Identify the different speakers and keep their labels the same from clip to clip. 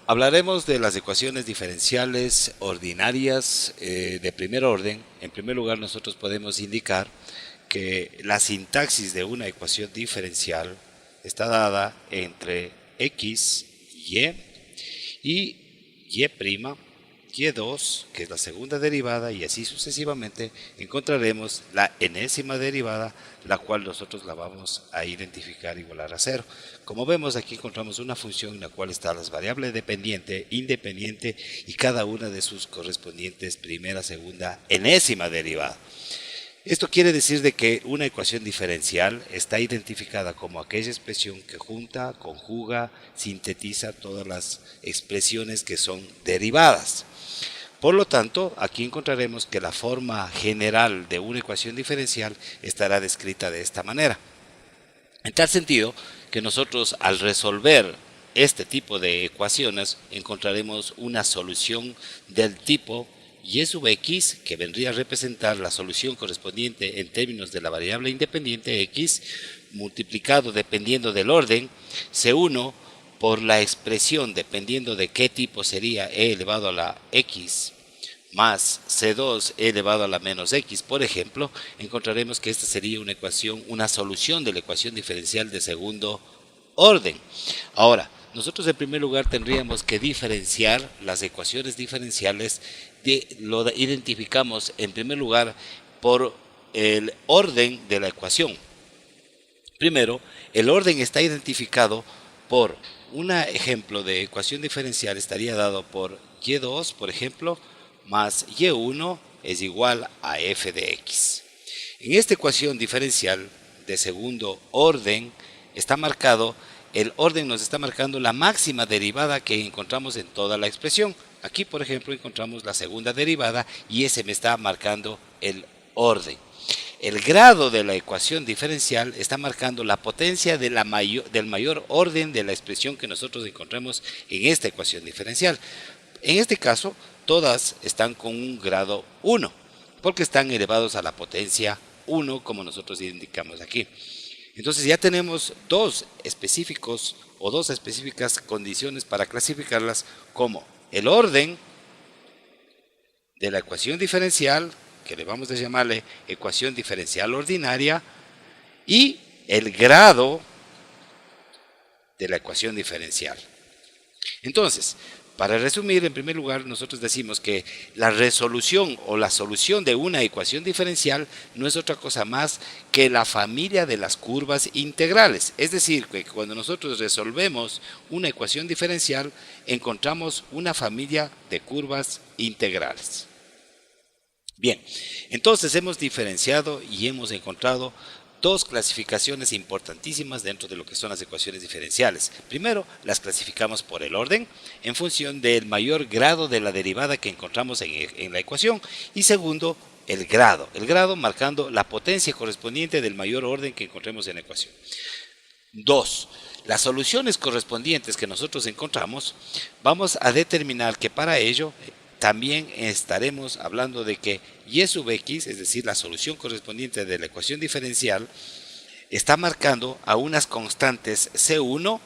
Speaker 1: Hablaremos de las ecuaciones diferenciales ordinarias de primer orden. En primer lugar, nosotros podemos indicar que la sintaxis de una ecuación diferencial está dada entre x, y y2, que es la segunda derivada, y así sucesivamente encontraremos la enésima derivada, la cual nosotros la vamos a identificar igualar a cero. Como vemos, aquí encontramos una función en la cual están las variables dependiente, independiente y cada una de sus correspondientes primera, segunda, enésima derivada. Esto quiere decir de que una ecuación diferencial está identificada como aquella expresión que junta, conjuga, sintetiza todas las expresiones que son derivadas. Por lo tanto, aquí encontraremos que la forma general de una ecuación diferencial estará descrita de esta manera. En tal sentido que nosotros al resolver este tipo de ecuaciones encontraremos una solución del tipo y sub x, que vendría a representar la solución correspondiente en términos de la variable independiente x, multiplicado dependiendo del orden, C1 por la expresión dependiendo de qué tipo sería e elevado a la x, más C2 e elevado a la menos x, por ejemplo, encontraremos que esta sería una ecuación, una solución de la ecuación diferencial de segundo orden. Ahora, nosotros en primer lugar tendríamos que diferenciar las ecuaciones diferenciales, lo identificamos en primer lugar por el orden de la ecuación. Primero, el orden está identificado por un ejemplo de ecuación diferencial, estaría dado por y2, por ejemplo, más y1 es igual a f de x. En esta ecuación diferencial de segundo orden está marcado, el orden nos está marcando la máxima derivada que encontramos en toda la expresión. Aquí, por ejemplo, encontramos la segunda derivada y ese me está marcando el orden. El grado de la ecuación diferencial está marcando la potencia de del mayor orden de la expresión que nosotros encontramos en esta ecuación diferencial. En este caso, todas están con un grado 1, porque están elevados a la potencia 1, como nosotros indicamos aquí. Entonces ya tenemos dos específicas condiciones para clasificarlas como el orden de la ecuación diferencial, que le vamos a llamarle ecuación diferencial ordinaria, y el grado de la ecuación diferencial. Entonces, para resumir, en primer lugar, nosotros decimos que la resolución o la solución de una ecuación diferencial no es otra cosa más que la familia de las curvas integrales. Es decir, que cuando nosotros resolvemos una ecuación diferencial, encontramos una familia de curvas integrales. Bien, entonces hemos diferenciado y hemos encontrado dos clasificaciones importantísimas dentro de lo que son las ecuaciones diferenciales. Primero, las clasificamos por el orden en función del mayor grado de la derivada que encontramos en la ecuación. Y segundo, el grado marcando la potencia correspondiente del mayor orden que encontremos en la ecuación. Dos, las soluciones correspondientes que nosotros encontramos, vamos a determinar que para ello también estaremos hablando de que y sub x, es decir, la solución correspondiente de la ecuación diferencial, está marcando a unas constantes C1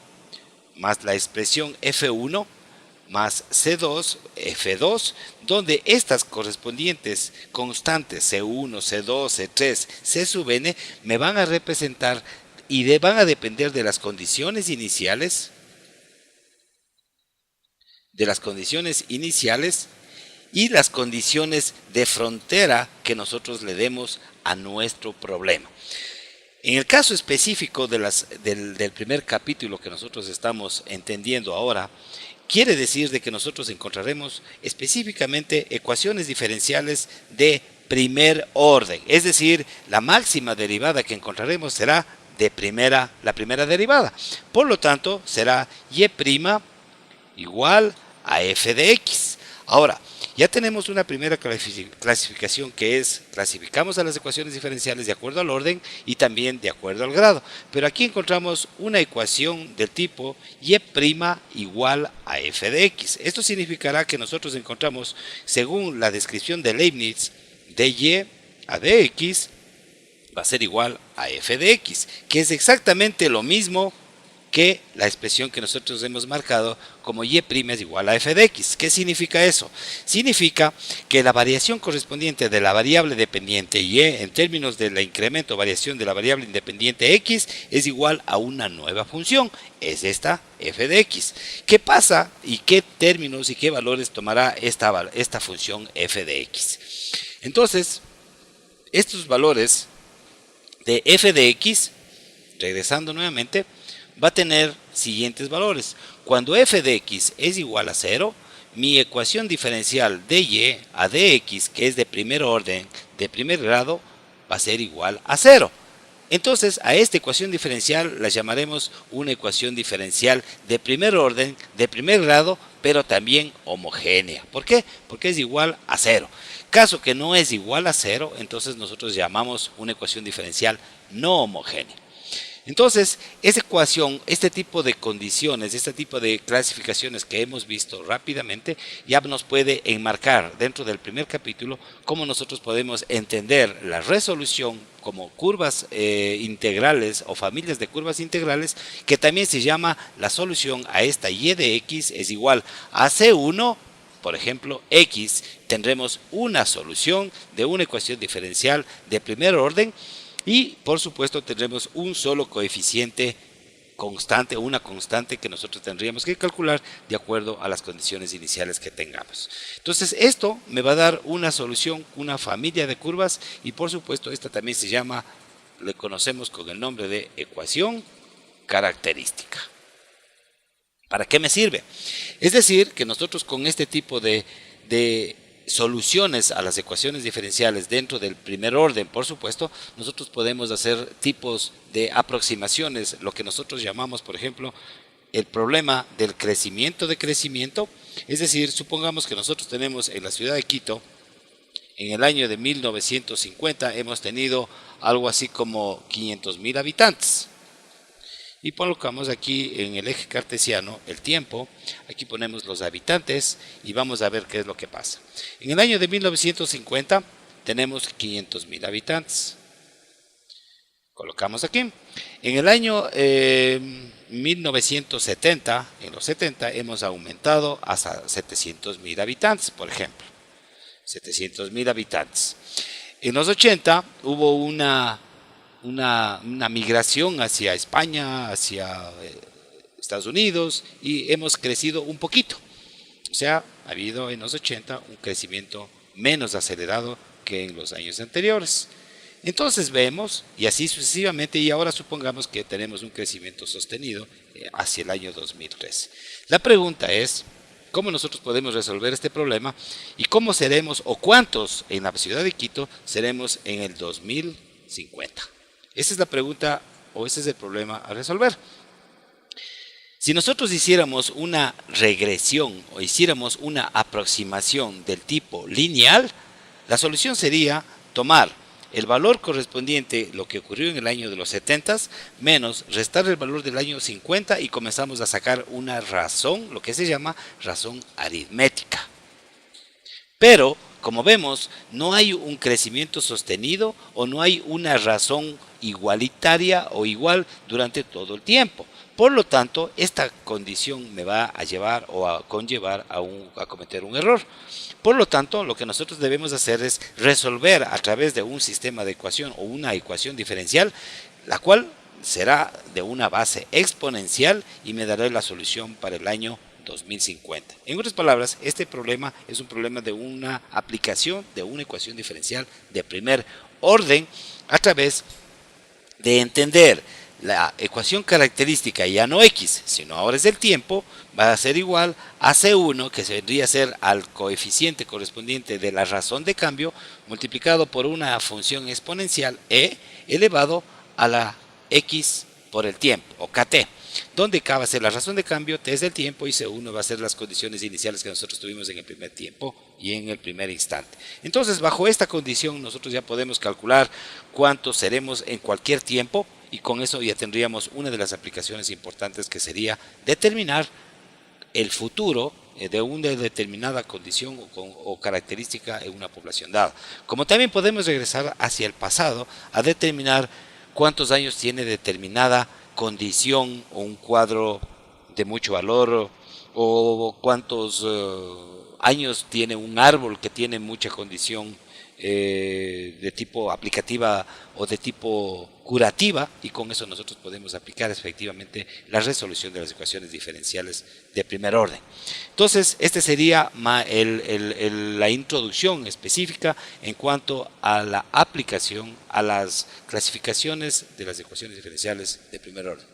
Speaker 1: más la expresión F1 más C2, F2, donde estas correspondientes constantes C1, C2, C3, C sub n me van a representar y van a depender de las condiciones iniciales, y las condiciones de frontera que nosotros le demos a nuestro problema. En el caso específico del primer capítulo que nosotros estamos entendiendo ahora, quiere decir de que nosotros encontraremos específicamente ecuaciones diferenciales de primer orden, es decir, la máxima derivada que encontraremos será la primera derivada. Por lo tanto, será y' igual a f de x. Ahora, ya tenemos una primera clasificación que es, clasificamos a las ecuaciones diferenciales de acuerdo al orden y también de acuerdo al grado. Pero aquí encontramos una ecuación del tipo y' igual a f de x. Esto significará que nosotros encontramos, según la descripción de Leibniz, dy a dx va a ser igual a f de x, que es exactamente lo mismo que la expresión que nosotros hemos marcado como y' es igual a f de x. ¿Qué significa eso? Significa que la variación correspondiente de la variable dependiente y en términos de la incremento o variación de la variable independiente x es igual a una nueva función, es esta f de x. ¿Qué pasa y qué términos y qué valores tomará esta función f de x? Entonces, estos valores de f de x, regresando nuevamente, va a tener siguientes valores. Cuando f de x es igual a 0, mi ecuación diferencial de y a dx, que es de primer orden, de primer grado, va a ser igual a 0. Entonces, a esta ecuación diferencial la llamaremos una ecuación diferencial de primer orden, de primer grado, pero también homogénea. ¿Por qué? Porque es igual a 0. Caso que no es igual a 0, entonces nosotros llamamos una ecuación diferencial no homogénea. Entonces, esa ecuación, este tipo de condiciones, este tipo de clasificaciones que hemos visto rápidamente, ya nos puede enmarcar dentro del primer capítulo cómo nosotros podemos entender la resolución como curvas integrales o familias de curvas integrales, que también se llama la solución a esta y de x es igual a c1. Por ejemplo, x, tendremos una solución de una ecuación diferencial de primer orden y, por supuesto, tendremos un solo coeficiente constante, una constante que nosotros tendríamos que calcular de acuerdo a las condiciones iniciales que tengamos. Entonces, esto me va a dar una solución, una familia de curvas y, por supuesto, esta también se llama, le conocemos con el nombre de ecuación característica. ¿Para qué me sirve? Es decir, que nosotros con este tipo de soluciones a las ecuaciones diferenciales dentro del primer orden, por supuesto, nosotros podemos hacer tipos de aproximaciones, lo que nosotros llamamos, por ejemplo, el problema del crecimiento de crecimiento. Es decir, supongamos que nosotros tenemos en la ciudad de Quito, en el año de 1950, hemos tenido algo así como 500.000 habitantes. Y colocamos aquí en el eje cartesiano el tiempo, aquí ponemos los habitantes y vamos a ver qué es lo que pasa. En el año de 1950 tenemos 500.000 habitantes. Colocamos aquí. En el año 1970, en los 70, hemos aumentado hasta 700.000 habitantes, por ejemplo. 700.000 habitantes. En los 80 hubo una migración hacia España, hacia Estados Unidos y hemos crecido un poquito. O sea, ha habido en los 80 un crecimiento menos acelerado que en los años anteriores. Entonces vemos, y así sucesivamente, y ahora supongamos que tenemos un crecimiento sostenido hacia el año 2013. La pregunta es, ¿cómo nosotros podemos resolver este problema? ¿Y cómo seremos, o cuántos en la ciudad de Quito seremos en el 2050? Esa es la pregunta o ese es el problema a resolver. Si nosotros hiciéramos una regresión o hiciéramos una aproximación del tipo lineal, la solución sería tomar el valor correspondiente, lo que ocurrió en el año de los 70, menos restar el valor del año 50 y comenzamos a sacar una razón, lo que se llama razón aritmética. Pero, como vemos, no hay un crecimiento sostenido o no hay una razón igualitaria o igual durante todo el tiempo. Por lo tanto, esta condición me va a llevar o a conllevar a cometer un error. Por lo tanto, lo que nosotros debemos hacer es resolver a través de un sistema de ecuación o una ecuación diferencial, la cual será de una base exponencial y me dará la solución para el año 2050. En otras palabras, este problema es un problema de una aplicación de una ecuación diferencial de primer orden a través de entender la ecuación característica, ya no x, sino ahora es del tiempo, va a ser igual a C1, que vendría a ser al coeficiente correspondiente de la razón de cambio, multiplicado por una función exponencial e elevado a la x por el tiempo, o kt, donde k va a ser la razón de cambio, t es del tiempo y C1 va a ser las condiciones iniciales que nosotros tuvimos en el primer tiempo y en el primer instante. Entonces, bajo esta condición, nosotros ya podemos calcular cuántos seremos en cualquier tiempo y con eso ya tendríamos una de las aplicaciones importantes que sería determinar el futuro de una determinada condición o característica en una población dada. Como también podemos regresar hacia el pasado a determinar cuántos años tiene determinada condición o un cuadro de mucho valor, o cuántos años tiene un árbol que tiene mucha condición de tipo aplicativa o de tipo curativa, y con eso nosotros podemos aplicar efectivamente la resolución de las ecuaciones diferenciales de primer orden. Entonces, este sería la introducción específica en cuanto a la aplicación a las clasificaciones de las ecuaciones diferenciales de primer orden.